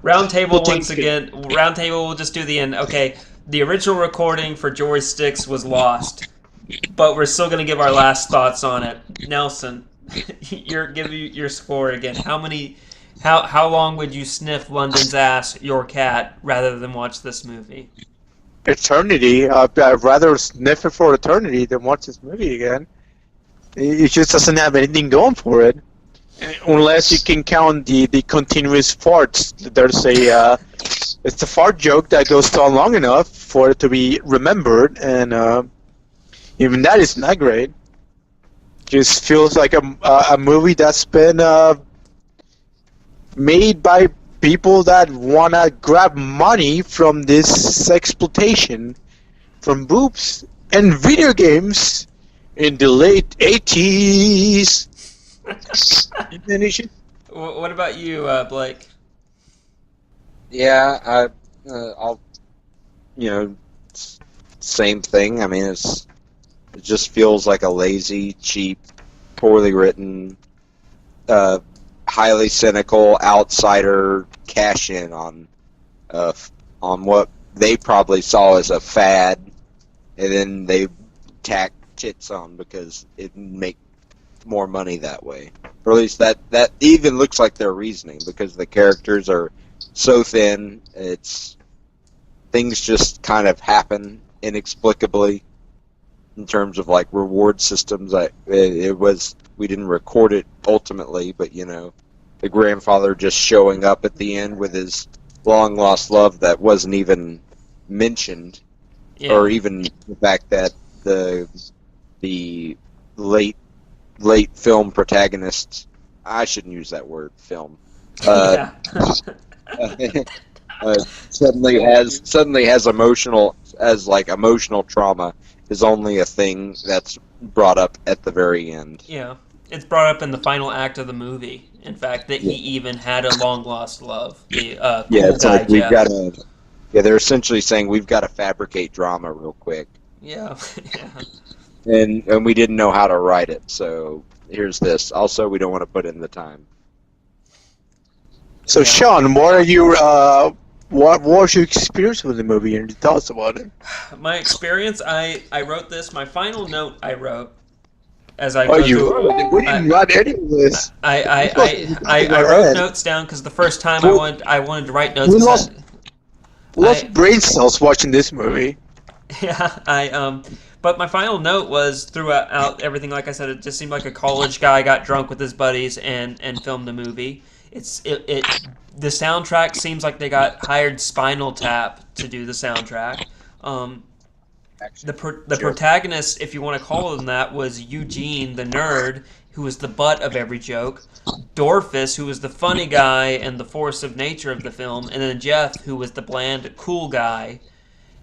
Round table once again. Round table. We'll just do the end. Okay. The original recording for Joysticks was lost, but we're still gonna give our last thoughts on it. Nelson, give you your score again. How long would you sniff London's ass, your cat, rather than watch this movie? Eternity. I'd rather sniff it for eternity than watch this movie again. It just doesn't have anything going for it. Unless you can count the continuous farts. There's it's a fart joke that goes on long enough for it to be remembered, and even that is not great. Just feels like a movie that's been made by people that wanna grab money from this sexploitation from boobs and video games in the late 80s. What about you, Blake? Yeah, I'll, same thing. I mean, it just feels like a lazy, cheap, poorly written, highly cynical outsider cash in on what they probably saw as a fad, and then they tack tits on because it make more money that way. Or at least that even looks like their reasoning, because the characters are so thin. Things just kind of happen inexplicably in terms of like reward systems. We didn't record it ultimately, but the grandfather just showing up at the end with his long lost love that wasn't even mentioned, or even the fact that the late film protagonists, I shouldn't use that word, film, suddenly has emotional trauma is only a thing that's brought up at the very end. Yeah, it's brought up in the final act of the movie. In fact, that he even had a long lost love. It's like we've got to. Yeah, they're essentially saying we've got to fabricate drama real quick. Yeah. And we didn't know how to write it, so here's this. Also, we don't want to put in the time. So, Shawn, what was your experience with the movie and your thoughts about it? My experience, I wrote this. My final note I wrote as I go through. We didn't write any of this. I wrote notes down because the first time I wanted to write notes. We lost brain cells watching this movie. Yeah, but my final note was throughout everything. Like I said, it just seemed like a college guy got drunk with his buddies and filmed a movie. The soundtrack seems like they got hired Spinal Tap to do the soundtrack. The protagonist, if you want to call him that, was Eugene, the nerd, who was the butt of every joke. Dorfus, who was the funny guy and the force of nature of the film, and then Jeff, who was the bland, cool guy.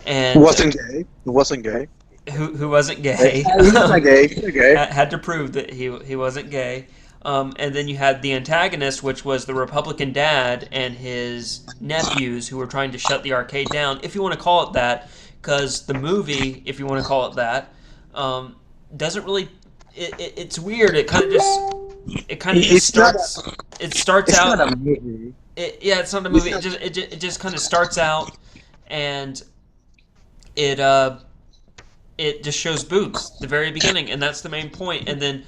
And who wasn't gay. Who wasn't gay. Who wasn't gay. He wasn't gay. Had to prove that he wasn't gay. And then you had the antagonist, which was the Republican dad and his nephews who were trying to shut the arcade down, if you want to call it that, because the movie, if you want to call it that, doesn't really. It's weird. It kind of just starts. It starts it's out. Not a movie. It's not a movie. It just kind of starts out, and it just shows boobs at the very beginning, and that's the main point. And then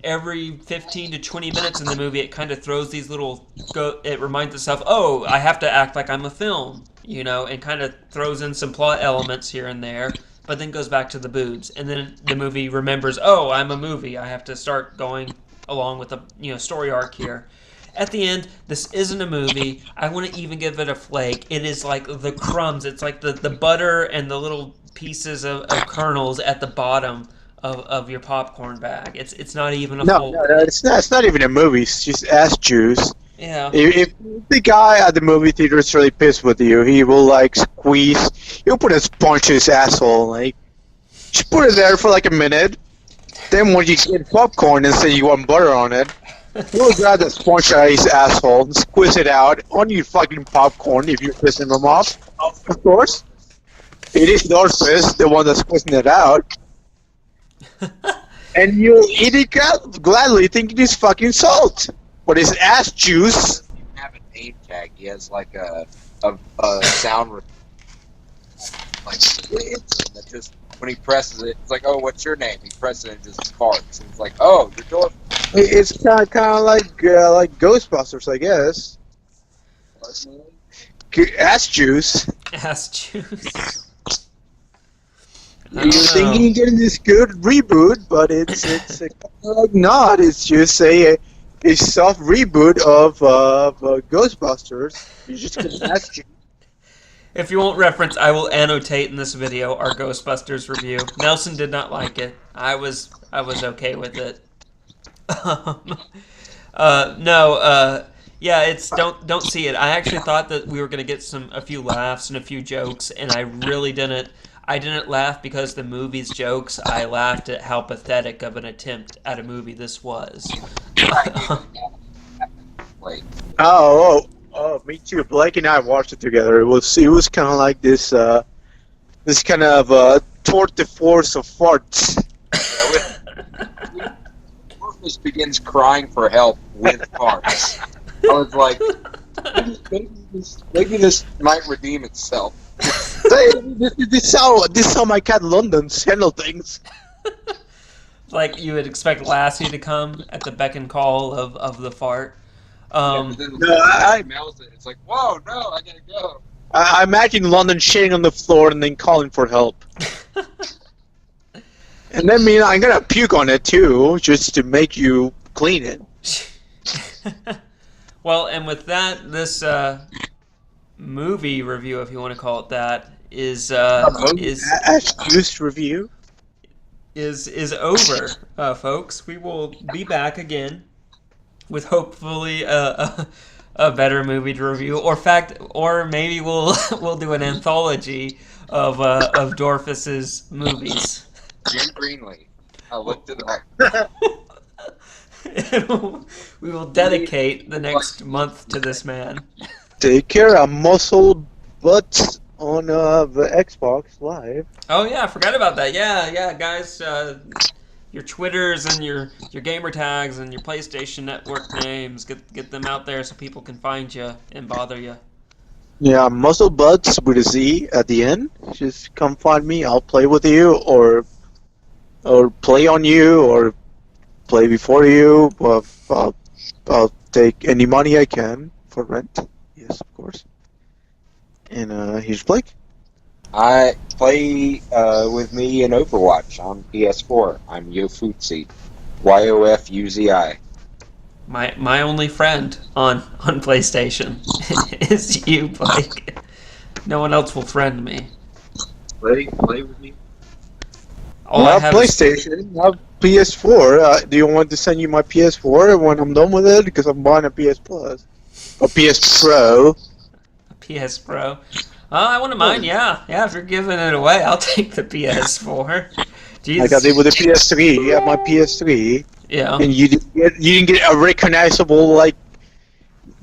every 15 to 20 minutes in the movie, it kind of throws these it reminds itself, oh, I have to act like I'm a film, and kind of throws in some plot elements here and there, but then goes back to the boobs. And then the movie remembers, oh, I'm a movie. I have to start going along with a story arc here. At the end, this isn't a movie. I wouldn't even give it a flake. It is like the crumbs. It's like the butter and the little pieces of kernels at the bottom of your popcorn bag. It's not even a full... No, it's not even a movie. It's just ass juice. Yeah. If the guy at the movie theater is really pissed with you, he will squeeze. He'll put a sponge in his asshole. Just put it there for a minute. Then when you get popcorn and say you want butter on it, he'll grab the sponge out of his asshole and squeeze it out on your fucking popcorn if you're pissing him off. Of course. It is Dorfus, the one that's squeezing it out. And you'll eat it gladly thinking it's fucking salt. But it's ass juice. name tag. He has like a sound like that just when he presses it, it's like, oh, what's your name? He presses it and just farts. And it's like, oh, you're doing. It's kind of like Ghostbusters, I guess. Ass juice. Ass juice. You're thinking you're getting this good reboot, but it's not. It's just a soft reboot of Ghostbusters. You just get ass juice. If you won't reference, I will annotate in this video our Ghostbusters review. Nelson did not like it. I was okay with it. Yeah, it's don't see it. I actually thought that we were gonna get a few laughs and a few jokes, and I really didn't. I didn't laugh because the movie's jokes. I laughed at how pathetic of an attempt at a movie this was. Oh, me too. Blake and I watched it together. It was kind of like this kind of tour de force of farts. Just begins crying for help with farts. I was like, maybe this might redeem itself. This is how my cat London's handle things. Like you would expect Lassie to come at the beck and call of the fart. But then he smells it. It's like, whoa, no, I gotta go. I imagine London shitting on the floor and then calling for help. And then I'm gonna puke on it too, just to make you clean it. Well, and with that, this movie review, if you want to call it that, is juice review is over, folks. We will be back again with hopefully a better movie to review, or maybe we'll do an anthology of Dorfus's movies. Jim Greenlee. I looked it up. We will dedicate the next month to this man. Take care of muscle butts on the Xbox Live. Oh yeah, I forgot about that. Yeah, guys. Your Twitters and your gamer tags and your PlayStation Network names. Get them out there so people can find you and bother you. Yeah, muscle butts with a Z at the end. Just come find me. I'll play with you, or play on you, or play before you. I'll take any money I can for rent. Yes, of course. And here's Blake. I play with me in Overwatch on PS4. I'm Yofutzi. YOFUZI. My only friend on PlayStation is you, Blake. No one else will friend me. Play with me. I have PlayStation. I have PS4. Do you want to send you my PS4 when I'm done with it? Because I'm buying a PS Plus. A PS Pro. A PS Pro. I wouldn't mind, yeah. If you're giving it away, I'll take the PS4. Jeez. I got it with a PS3. You have my PS3. Yeah. And you didn't get a recognizable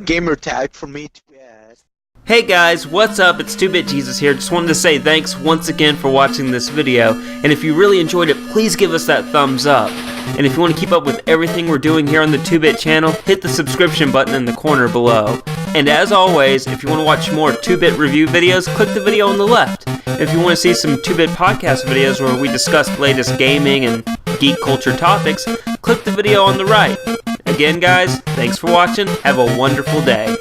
gamer tag from me to add. Hey guys, what's up? It's 2-Bit Jesus here. Just wanted to say thanks once again for watching this video. And if you really enjoyed it, please give us that thumbs up. And if you want to keep up with everything we're doing here on the 2-Bit channel, hit the subscription button in the corner below. And as always, if you want to watch more 2-Bit review videos, click the video on the left. If you want to see some 2-Bit podcast videos where we discuss the latest gaming and geek culture topics, click the video on the right. Again guys, thanks for watching. Have a wonderful day.